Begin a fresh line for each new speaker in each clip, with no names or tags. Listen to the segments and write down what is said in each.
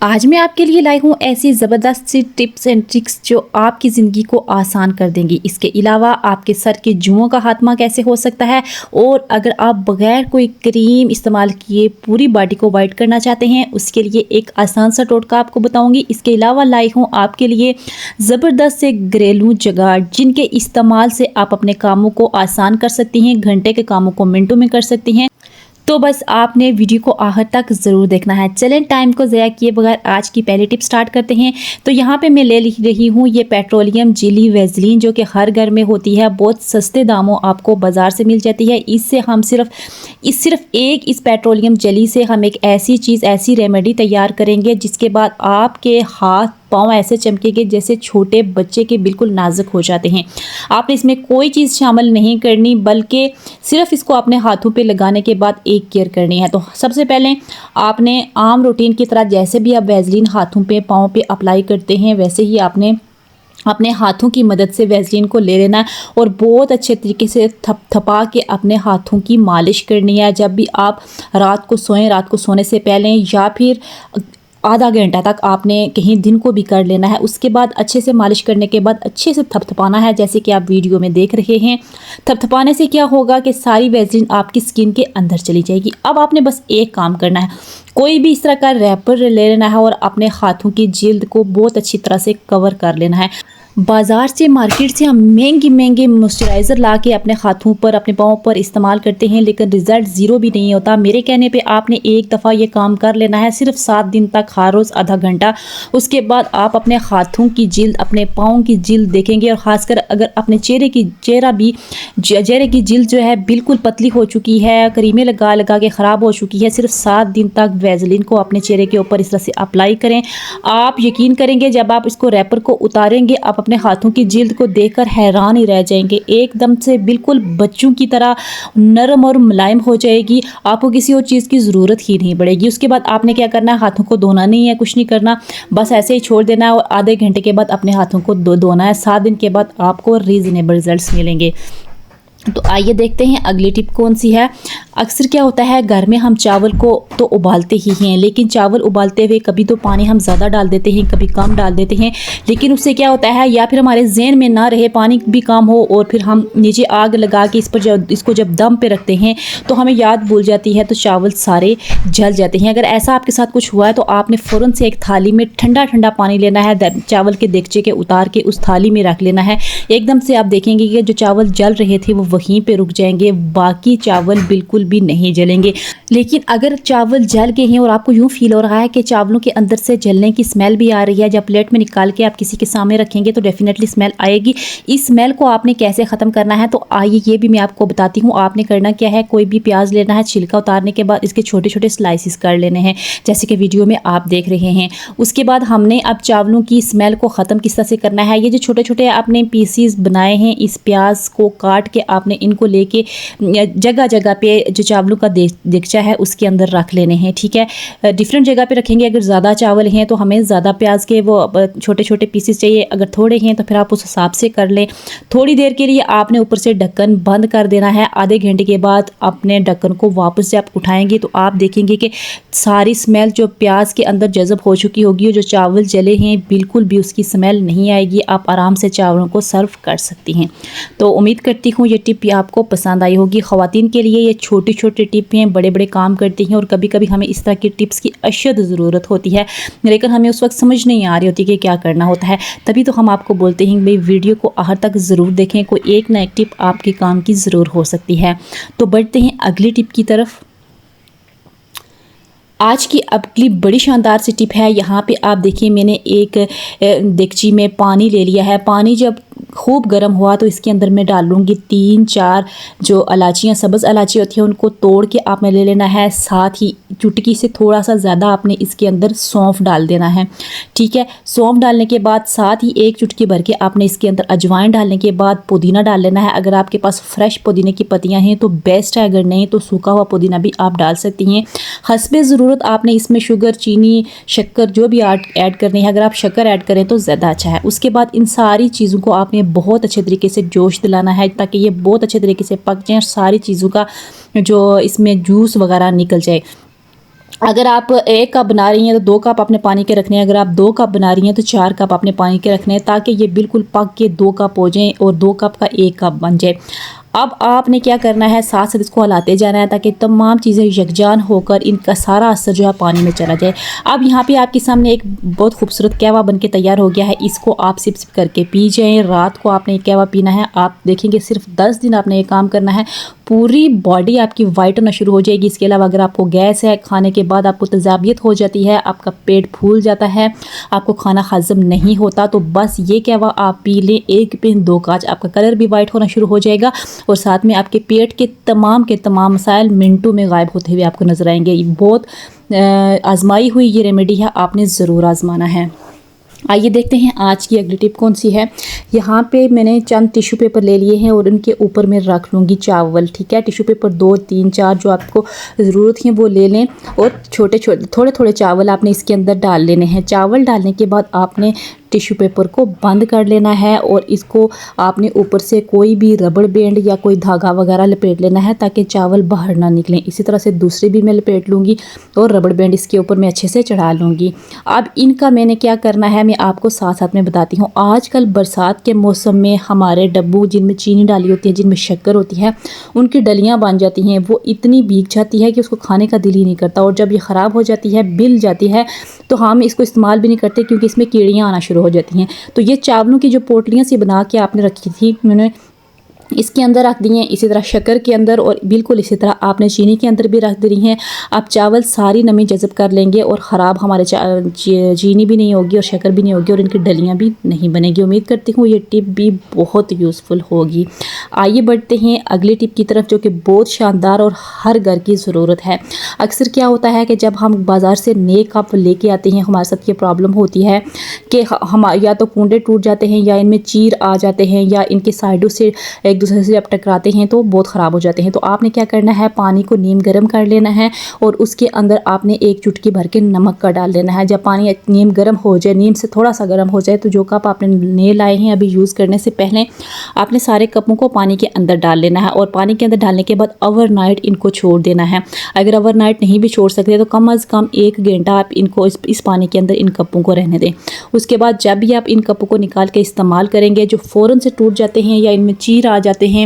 आज मैं आपके लिए लाई हूँ ऐसी ज़बरदस्त सी टिप्स एंड ट्रिक्स जो आपकी ज़िंदगी को आसान कर देंगी। इसके अलावा आपके सर के जुओं का खात्मा कैसे हो सकता है, और अगर आप बगैर कोई क्रीम इस्तेमाल किए पूरी बॉडी को वाइट करना चाहते हैं, उसके लिए एक आसान सा टोटका आपको बताऊंगी। इसके अलावा लाई हूँ आपके लिए ज़बरदस्त से घरेलू जुगाड़ जिनके इस्तेमाल से आप अपने कामों को आसान कर सकती हैं, घंटे के कामों को मिनटों में कर सकती हैं। तो बस आपने वीडियो को आखिर तक ज़रूर देखना है। चलें टाइम को ज़ाया किए बगैर आज की पहली टिप स्टार्ट करते हैं। तो यहाँ पे मैं ले रही हूँ ये पेट्रोलियम जेली वैसलीन, जो कि हर घर में होती है, बहुत सस्ते दामों आपको बाज़ार से मिल जाती है। इससे हम सिर्फ इस पेट्रोलियम जेली से हम एक ऐसी चीज़, ऐसी रेमेडी तैयार करेंगे जिसके बाद आपके हाथ पाँव ऐसे चमकेंगे जैसे छोटे बच्चे के बिल्कुल नाजुक हो जाते हैं। आपने इसमें कोई चीज़ शामिल नहीं करनी, बल्कि सिर्फ इसको अपने हाथों पे लगाने के बाद एक केयर करनी है। तो सबसे पहले आपने आम रूटीन की तरह जैसे भी आप वैसलीन हाथों पे पाँव पे अप्लाई करते हैं, वैसे ही आपने अपने हाथों की मदद से वैसलीन को ले लेना है और बहुत अच्छे तरीके से थपथपा के अपने हाथों की मालिश करनी है। जब भी आप रात को सोएं, रात को सोने से पहले या फिर आधा घंटा तक आपने कहीं दिन को भी कर लेना है। उसके बाद अच्छे से मालिश करने के बाद अच्छे से थपथपाना है, जैसे कि आप वीडियो में देख रहे हैं। थपथपाने से क्या होगा कि सारी वैसलीन आपकी स्किन के अंदर चली जाएगी। अब आपने बस एक काम करना है, कोई भी इस तरह का रैपर ले लेना है और अपने हाथों की जिल्द को बहुत अच्छी तरह से कवर कर लेना है। बाज़ार से, मार्केट से हम महंगे मॉइस्चराइज़र ला के अपने हाथों पर, अपने पाँव पर इस्तेमाल करते हैं, लेकिन रिज़ल्ट ज़ीरो भी नहीं होता। मेरे कहने पे आपने एक दफ़ा ये काम कर लेना है, सिर्फ 7 दिन तक, हर रोज़ आधा घंटा। उसके बाद आप अपने हाथों की जिल्द, अपने पाँव की जिल्द देखेंगे, और ख़ासकर अगर अपने चेहरे की जिल्द जो है बिल्कुल पतली हो चुकी है, क्रीमें लगा लगा के ख़राब हो चुकी है, सिर्फ 7 दिन तक वैसलीन को अपने चेहरे के ऊपर इस तरह से अप्लाई करें। आप यकीन करेंगे जब आप इसको रैपर को उतारेंगे, आप अपने हाथों की जिल्द को देखकर हैरान ही रह जाएंगे। एकदम से बिल्कुल बच्चों की तरह नरम और मुलायम हो जाएगी, आपको किसी और चीज़ की ज़रूरत ही नहीं पड़ेगी। उसके बाद आपने क्या करना है, हाथों को धोना नहीं है, कुछ नहीं करना, बस ऐसे ही छोड़ देना है और आधे घंटे के बाद अपने हाथों को धोना है। 7 दिन के बाद आपको रीज़नेबल रिजल्ट्स मिलेंगे। तो आइए देखते हैं अगली टिप कौन सी है। अक्सर क्या होता है, घर में हम चावल को तो उबालते ही हैं, लेकिन चावल उबालते हुए कभी तो पानी हम ज़्यादा डाल देते हैं, कभी कम डाल देते हैं। लेकिन उससे क्या होता है, या फिर हमारे ज़हन में ना रहे, पानी भी कम हो, और फिर हम नीचे आग लगा के इसको जब दम पे रखते हैं तो हमें याद भूल जाती है, तो चावल सारे जल जाते हैं। अगर ऐसा आपके साथ कुछ हुआ है तो आपने फ़ौरन से एक थाली में ठंडा ठंडा पानी लेना है, चावल के देगचे के उतार के उस थाली में रख लेना है। एकदम से आप देखेंगे कि जो चावल जल रहे थे वो वहीं पे रुक जाएंगे, बाकी चावल बिल्कुल भी नहीं जलेंगे। लेकिन अगर चावल जल गए हैं और आपको यूँ फील हो रहा है कि चावलों के अंदर से जलने की स्मेल भी आ रही है, जब प्लेट में निकाल के आप किसी के सामने रखेंगे तो डेफिनेटली स्मेल आएगी। इस स्मेल को आपने कैसे ख़त्म करना है, तो आइए ये भी मैं आपको बताती हूँ। आपने करना क्या है, कोई भी प्याज लेना है, छिलका उतारने के बाद इसके छोटे छोटे स्लाइसिस कर लेने हैं, जैसे कि वीडियो में आप देख रहे हैं। उसके बाद हमने अब चावलों की स्मेल को ख़त्म किस तरह से करना है, ये जो छोटे छोटे आपने पीसीस बनाए हैं, इस प्याज को काट के आपने इनको लेके जगह जगह पे जो चावलों का देगचा है उसके अंदर रख लेने हैं। ठीक है, डिफरेंट जगह पे रखेंगे। अगर ज़्यादा चावल हैं तो हमें ज़्यादा प्याज के वो छोटे छोटे पीसेस चाहिए, अगर थोड़े हैं तो फिर आप उस हिसाब से कर लें। थोड़ी देर के लिए आपने ऊपर से ढक्कन बंद कर देना है। आधे घंटे के बाद अपने ढक्कन को वापस से आप उठाएंगे तो आप देखेंगे कि सारी स्मेल जो प्याज के अंदर जज़ब हो चुकी होगी, और जो चावल जले हैं बिल्कुल भी उसकी स्मेल नहीं आएगी। आप आराम से चावलों को सर्व कर सकती हैं। तो उम्मीद करती हूँ ये टिप आपको पसंद आई होगी। ख़वातीन के लिए ये छोटी छोटी टिप हैं, बड़े बड़े काम करती हैं, और कभी कभी हमें इस तरह की टिप्स की अशद ज़रूरत होती है, लेकिन हमें उस वक्त समझ नहीं आ रही होती कि क्या करना होता है। तभी तो हम आपको बोलते हैं भाई वीडियो को आखिर तक ज़रूर देखें, कोई एक ना एक टिप आपके काम की ज़रूर हो सकती है। तो बढ़ते हैं अगली टिप की तरफ। आज की अगली बड़ी शानदार सी टिप है। यहाँ पे आप देखिए, मैंने एक देगची में पानी ले लिया है। पानी जब खूब गर्म हुआ तो इसके अंदर मैं डाल लूँगी 3-4 जो इलायचियाँ, सब्ज़ इलायची होती है, उनको तोड़ के आपने ले लेना है। साथ ही चुटकी से थोड़ा सा ज़्यादा आपने इसके अंदर सौंफ डाल देना है। ठीक है, सौंफ डालने के बाद साथ ही एक चुटकी भर के आपने इसके अंदर अजवाइन डालने के बाद पुदीना डाल लेना है। अगर आपके पास फ्रेश पुदीने की पत्तियाँ हैं तो बेस्ट है, अगर नहीं तो सूखा हुआ पुदीना भी आप डाल सकती हैं। हस्बे ज़रूरत आपने इसमें शुगर, चीनी, शक्कर जो भी ऐड करनी है, अगर आप शक्कर ऐड करें तो ज़्यादा अच्छा है। उसके बाद इन सारी चीज़ों को आपने बहुत अच्छे तरीके से जोश दिलाना है, ताकि ये बहुत अच्छे तरीके से पक जाए और सारी चीज़ों का जो इसमें जूस वगैरह निकल जाए। अगर आप 1 कप बना रही हैं तो 2 कप आपने पानी के रखने हैं, अगर आप 2 कप बना रही हैं तो 4 कप आपने पानी के रखने हैं, ताकि ये बिल्कुल पक के 2 कप हो जाएँ और 2 कप का 1 कप बन जाए। अब आपने क्या करना है, साथ साथ इसको हिलाते जाना है ताकि तमाम चीज़ें यकजान होकर इनका सारा असर जो है पानी में चला जाए। अब यहाँ पे आपके सामने एक बहुत खूबसूरत कहवा बन के तैयार हो गया है। इसको आप सिप सिप करके पी जाएँ। रात को आपने कहवा पीना है। आप देखेंगे सिर्फ 10 दिन आपने ये काम करना है, पूरी बॉडी आपकी वाइट होना शुरू हो जाएगी। इसके अलावा अगर आपको गैस है, खाने के बाद आपको तेज़ाबियत हो जाती है, आपका पेट फूल जाता है, आपको खाना हज़म नहीं होता, तो बस ये कहवा आप पी लें 1 पिन 2 काज, आपका कलर भी वाइट होना शुरू हो जाएगा और साथ में आपके पेट के तमाम मसाइल मिनटों में गायब होते हुए आपको नज़र आएंगे। ये बहुत आजमाई हुई ये रेमेडी है, आपने ज़रूर आजमाना है। आइए देखते हैं आज की अगली टिप कौन सी है। यहाँ पे मैंने चंद टिश्यू पेपर ले लिए हैं और उनके ऊपर मैं रख लूँगी चावल। ठीक है, टिश्यू पेपर 2, 3, 4 जो आपको ज़रूरत है वो ले लें और छोटे छोटे थोड़े थोड़े चावल आपने इसके अंदर डाल लेने हैं। चावल डालने के बाद आपने टिश्यू पेपर को बंद कर लेना है और इसको आपने ऊपर से कोई भी रबड़ बैंड या कोई धागा वगैरह लपेट लेना है ताकि चावल बाहर ना निकलें। इसी तरह से दूसरे भी मैं लपेट लूँगी और रबड़ बैंड इसके ऊपर मैं अच्छे से चढ़ा लूँगी। अब इनका मैंने क्या करना है मैं आपको साथ साथ में बताती हूँ। आजकल बरसात के मौसम में हमारे डब्बू जिनमें चीनी डाली होती है, जिनमें शक्कर होती है, उनकी डलियाँ बन जाती हैं। वो इतनी भीग जाती है कि उसको खाने का दिल ही नहीं करता और जब ये ख़राब हो जाती है, बिल जाती है, तो हम इसको इस्तेमाल भी नहीं करते क्योंकि इसमें कीड़ियाँ आना शुरू हो जाती हैं। तो ये चावलों की जो पोटलियाँ सी बना के आपने रखी थी, मैंने इसके अंदर रख दी हैं। इसी तरह शक्कर के अंदर और बिल्कुल इसी तरह आपने चीनी के अंदर भी रख दी हैं। आप चावल सारी नमी जज़ब कर लेंगे और ख़राब हमारे चीनी भी नहीं होगी और शक्कर भी नहीं होगी और इनकी डलियाँ भी नहीं बनेगी। उम्मीद करती हूँ ये टिप भी बहुत यूज़फुल होगी। आइए बढ़ते हैं अगली टिप की तरफ, जो कि बहुत शानदार और हर घर की ज़रूरत है। अक्सर क्या होता है कि जब हम बाज़ार से नए कप लेके आते हैं, हमारे साथ ये प्रॉब्लम होती है कि हम या तो कूंडे टूट जाते हैं या इनमें चीर आ जाते हैं या इनके साइडों से एक दूसरे से जब टकराते हैं तो बहुत ख़राब हो जाते हैं। तो आपने क्या करना है, पानी को नीम गर्म कर लेना है और उसके अंदर आपने 1 चुटकी भर के नमक का डाल देना है। जब पानी नीम गर्म हो जाए, नीम से थोड़ा सा गर्म हो जाए, तो जो कप आपने नए लाए हैं अभी यूज़ करने से पहले, आपने सारे कपों को पानी के अंदर डाल लेना है और पानी के अंदर डालने के बाद ओवरनाइट इनको छोड़ देना है। अगर ओवरनाइट नहीं भी छोड़ सकते तो कम अज़ कम 1 घंटा आप इनको इस पानी के अंदर इन कपों को रहने दें। उसके बाद जब भी आप इन कपों को निकाल के इस्तेमाल करेंगे, जो फ़ौरन से टूट जाते हैं या इनमें चीर आ जाते हैं,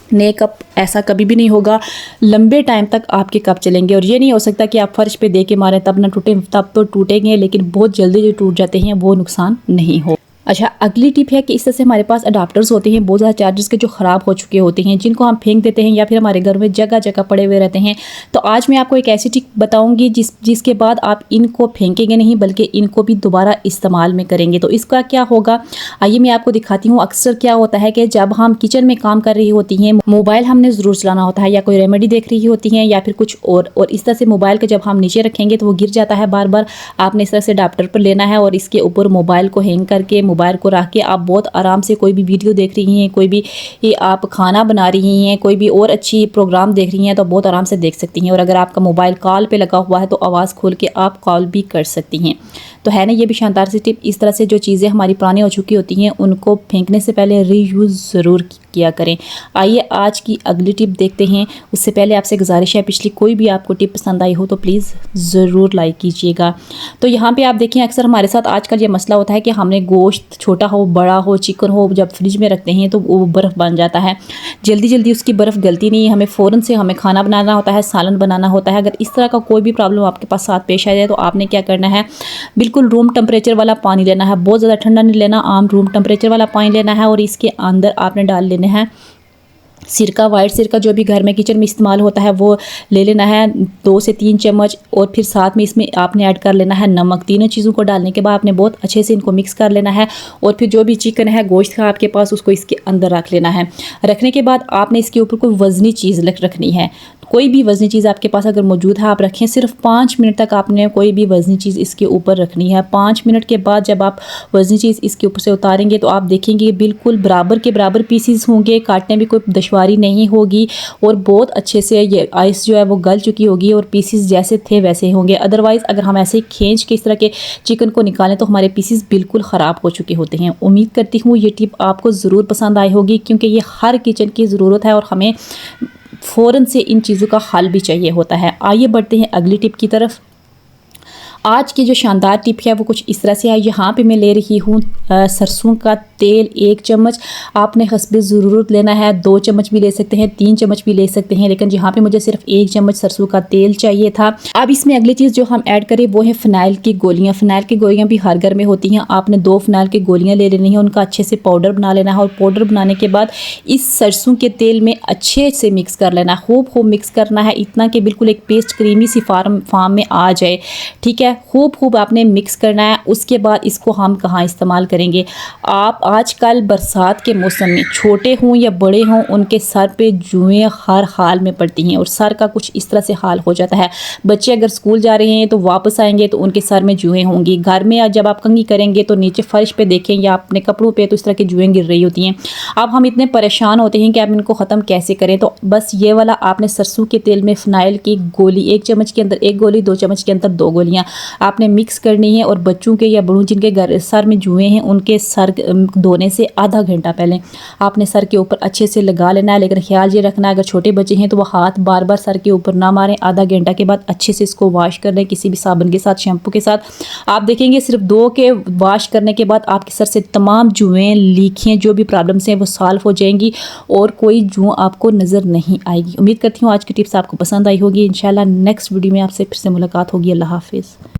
नए कप ऐसा कभी भी नहीं होगा। लंबे टाइम तक आपके कप चलेंगे और ये नहीं हो सकता कि आप फर्श पे दे के मारें तब ना टूटे, तब तो टूटेंगे, लेकिन बहुत जल्दी जो टूट जाते हैं वो नुकसान नहीं हो। अच्छा, अगली टिप है कि इस तरह से हमारे पास अडाप्टर्स होते हैं बहुत ज़्यादा चार्जर्स के, जो ख़राब हो चुके होते हैं, जिनको हम फेंक देते हैं या फिर हमारे घर में जगह जगह पड़े हुए रहते हैं। तो आज मैं आपको एक ऐसी टिप बताऊंगी जिसके बाद आप इनको फेंकेंगे नहीं बल्कि इनको भी दोबारा इस्तेमाल में करेंगे। तो इसका क्या होगा, आइए मैं आपको दिखाती हूँ। अक्सर क्या होता है कि जब हम किचन में काम कर रही होती हैं, मोबाइल हमने ज़रूर चलाना होता है या कोई रेमेडी देख रही होती हैं या फिर कुछ और इस तरह से मोबाइल को जब हम नीचे रखेंगे तो वो गिर जाता है बार बार। आपने इस तरह से अडाप्टर पर लेना है और इसके ऊपर मोबाइल को हैंग करके, मोबाइल को रख के आप बहुत आराम से कोई भी वीडियो देख रही हैं, कोई भी आप खाना बना रही हैं, कोई भी और अच्छी प्रोग्राम देख रही हैं तो बहुत आराम से देख सकती हैं। और अगर आपका मोबाइल कॉल पे लगा हुआ है तो आवाज़ खोल के आप कॉल भी कर सकती हैं। तो है ना ये भी शानदार सी टिप। इस तरह से जो चीज़ें हमारी पुरानी हो चुकी होती हैं उनको फेंकने से पहले रीयूज़ ज़रूर किया करें। आइए आज की अगली टिप देखते हैं। उससे पहले आपसे गुजारिश है, पिछली कोई भी आपको टिप पसंद आई हो तो प्लीज़ ज़रूर लाइक कीजिएगा। तो यहाँ पे आप देखें, अक्सर हमारे साथ आजकल ये मसला होता है कि हमने गोश्त छोटा हो, बड़ा हो, चिकन हो, जब फ्रिज में रखते हैं तो वो बर्फ़ बन जाता है। जल्दी जल्दी उसकी बर्फ़ गलती नहीं है, हमें फ़ौरन से हमें खाना बनाना होता है, सालन बनाना होता है। अगर इस तरह का कोई भी प्रॉब्लम आपके पास साथ पेश आ जाए तो आपने क्या करना है, बिल्कुल रूम टेम्परेचर वाला पानी लेना है। बहुत ज़्यादा ठंडा नहीं लेना, आम रूम टेम्परेचर वाला पानी लेना है और इसके अंदर आपने डाल लेने हैं सिरका, वाइट सिरका जो भी घर में किचन में इस्तेमाल होता है वो ले लेना है 2 से 3 चम्मच। और फिर साथ में इसमें आपने ऐड कर लेना है नमक। तीनों चीज़ों को डालने के बाद आपने बहुत अच्छे से इनको मिक्स कर लेना है और फिर जो भी चिकन है, गोश्त का आपके पास, उसको इसके अंदर रख लेना है। रखने के बाद आपने इसके ऊपर कोई वज़नी चीज़ रखनी है। कोई भी वज़नी चीज़ आपके पास अगर मौजूद है आप रखें। सिर्फ 5 मिनट तक आपने कोई भी वज़नी चीज़ इसके ऊपर रखनी है। 5 मिनट के बाद जब आप वज़नी चीज़ इसके ऊपर से उतारेंगे तो आप देखेंगे बिल्कुल बराबर के बराबर पीसीज होंगे, काटने में कोई दुश्वारी नहीं होगी और बहुत अच्छे से ये आइस जो है वो गल चुकी होगी और पीसीज जैसे थे वैसे होंगे। अदरवाइज़ अगर हम ऐसे ही खींच के इस तरह के चिकन को निकालें तो हमारे पीसीज बिल्कुल ख़राब हो चुके होते हैं। उम्मीद करती हूँ ये टिप आपको ज़रूर पसंद आई होगी क्योंकि ये हर किचन की ज़रूरत है और हमें फ़ौरन से इन चीज़ों का हल भी चाहिए होता है। आइए बढ़ते हैं अगली टिप की तरफ। आज की जो शानदार टिप है वो कुछ इस तरह से है। यहाँ पे मैं ले रही हूँ सरसों का तेल 1 चम्मच। आपने हस्बे ज़रूरत लेना है, 2 चम्मच भी ले सकते हैं, 3 चम्मच भी ले सकते हैं, लेकिन यहाँ पे मुझे सिर्फ 1 चम्मच सरसों का तेल चाहिए था। अब इसमें अगली चीज़ जो हम ऐड करें वो है फ़िनाइल की गोलियाँ। फ़िनाइल की गोलियाँ भी हर घर में होती हैं। आपने 2 फ़िनाइल की गोलियाँ ले लेनी है, उनका अच्छे से पाउडर बना लेना है और पाउडर बनाने के बाद इस सरसों के तेल में अच्छे से मिक्स कर लेना है। खूब मिक्स करना है, इतना कि बिल्कुल एक पेस्ट क्रीमी सी फार्म में आ जाए। ठीक है, खूब आपने मिक्स करना है। उसके बाद इसको हम कहाँ इस्तेमाल करेंगे? आप आजकल बरसात के मौसम में छोटे हों या बड़े हों, उनके सर पे जुएँ हर हाल में पड़ती हैं और सर का कुछ इस तरह से हाल हो जाता है। बच्चे अगर स्कूल जा रहे हैं तो वापस आएंगे तो उनके सर में जुएँ होंगी। घर में जब आप कंघी करेंगे तो नीचे फर्श पे देखें या अपने कपड़ों पे तो इस तरह की जुएँ गिर रही होती हैं। अब हम इतने परेशान होते हैं कि अब इनको ख़त्म कैसे करें? तो बस ये वाला आपने सरसों के तेल में फ़िनाइल की गोली 1 चम्मच के अंदर 1 गोली, 2 चम्मच के अंदर 2 गोलियाँ आपने मिक्स करनी है। और बच्चों के या बड़ों जिनके घर सर में जुएँ हैं, उनके सर धोने से आधा घंटा पहले आपने सर के ऊपर अच्छे से लगा लेना है। लेकिन ख्याल ये रखना है अगर छोटे बच्चे हैं तो वो हाथ बार बार सर के ऊपर ना मारें। आधा घंटा के बाद अच्छे से इसको वॉश कर लें किसी भी साबुन के साथ, शैम्पू के साथ। आप देखेंगे सिर्फ 2 के वॉश करने के बाद आपके सर से तमाम जुएँ, लीखें, जो भी प्रॉब्लम्स हैं वो सॉल्व हो जाएंगी और कोई जुएँ आपको नज़र नहीं आएगी। उम्मीद करती हूँ आज की टिप्स आपको पसंद आई होगी। इंशाल्लाह नेक्स्ट वीडियो में आपसे फिर से मुलाकात होगी। अल्लाह हाफिज़।